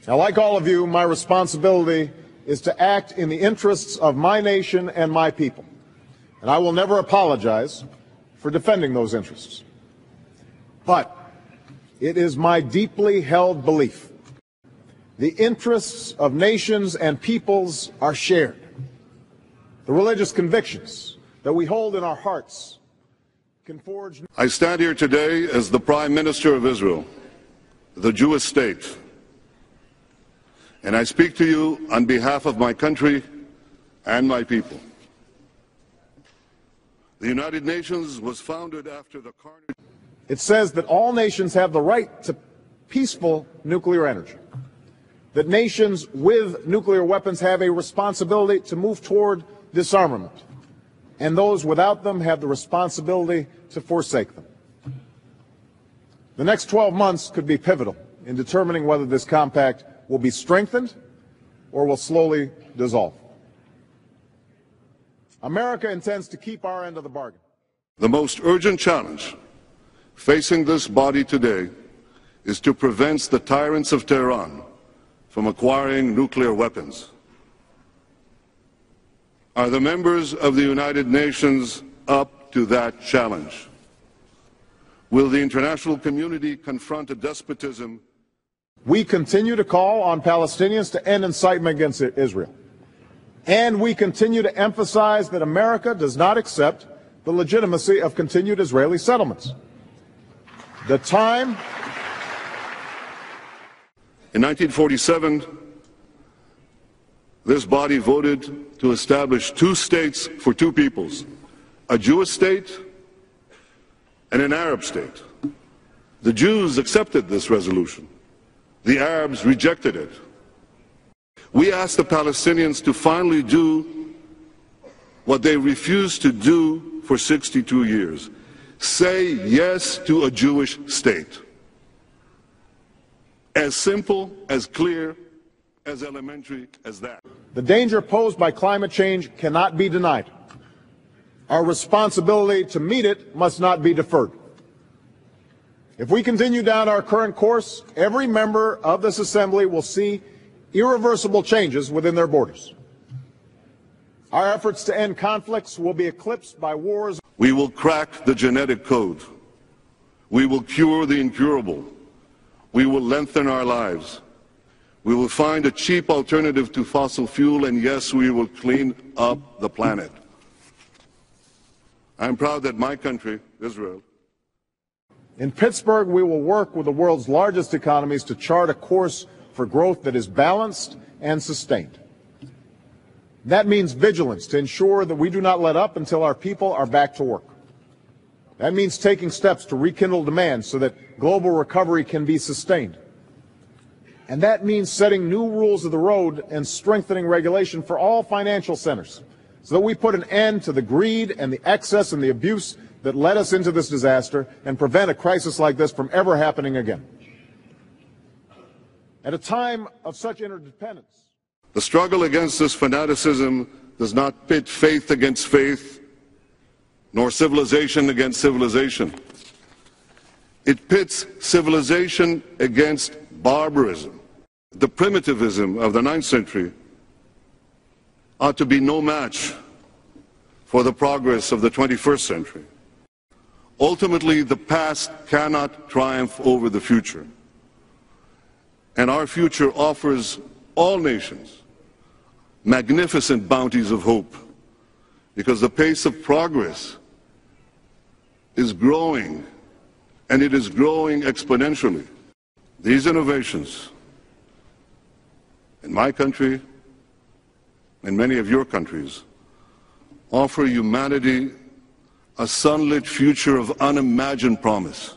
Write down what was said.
Now, like all of you, my responsibility is to act in the interests of my nation and my people, and I will never apologize for defending those interests. But it is my deeply held belief the interests of nations and peoples are shared. The religious convictions that we hold in our hearts can forge. I stand here today as the Prime Minister of Israel, the Jewish state, and I speak to you on behalf of my country and my people. The United Nations was founded after the carnage. It says that all nations have the right to peaceful nuclear energy, that nations with nuclear weapons have a responsibility to move toward disarmament, and those without them have the responsibility to forsake them. The next 12 months could be pivotal in determining whether this compact will be strengthened or will slowly dissolve. America intends to keep our end of the bargain. The most urgent challenge facing this body today is to prevent the tyrants of Tehran from acquiring nuclear weapons. Are the members of the United Nations up to that challenge? Will the international community confront a despotism? We continue to call on Palestinians to end incitement against Israel. And we continue to emphasize that America does not accept the legitimacy of continued Israeli settlements. The time. In 1947, this body voted to establish two states for two peoples, a Jewish state and an Arab state. The Jews accepted this resolution. The Arabs rejected it. We asked the Palestinians to finally do what they refused to do for 62 years. Say yes to a Jewish state. As simple, as clear, as elementary as that. The danger posed by climate change cannot be denied. Our responsibility to meet it must not be deferred. If we continue down our current course, every member of this assembly will see irreversible changes within their borders. Our efforts to end conflicts will be eclipsed by wars. We will crack the genetic code. We will cure the incurable. We will lengthen our lives. We will find a cheap alternative to fossil fuel, and yes, we will clean up the planet. I'm proud that my country, Israel. In Pittsburgh, we will work with the world's largest economies to chart a course for growth that is balanced and sustained. That means vigilance to ensure that we do not let up until our people are back to work. That means taking steps to rekindle demand so that global recovery can be sustained. And that means setting new rules of the road and strengthening regulation for all financial centers so that we put an end to the greed and the excess and the abuse that led us into this disaster and prevent a crisis like this from ever happening again. At a time of such interdependence, the struggle against this fanaticism does not pit faith against faith, nor civilization against civilization. It pits civilization against barbarism. The primitivism of the 9th century ought to be no match for the progress of the 21st century. Ultimately, the past cannot triumph over the future. And our future offers all nations magnificent bounties of hope, because the pace of progress is growing, and it is growing exponentially. These innovations in my country and many of your countries offer humanity a sunlit future of unimagined promise.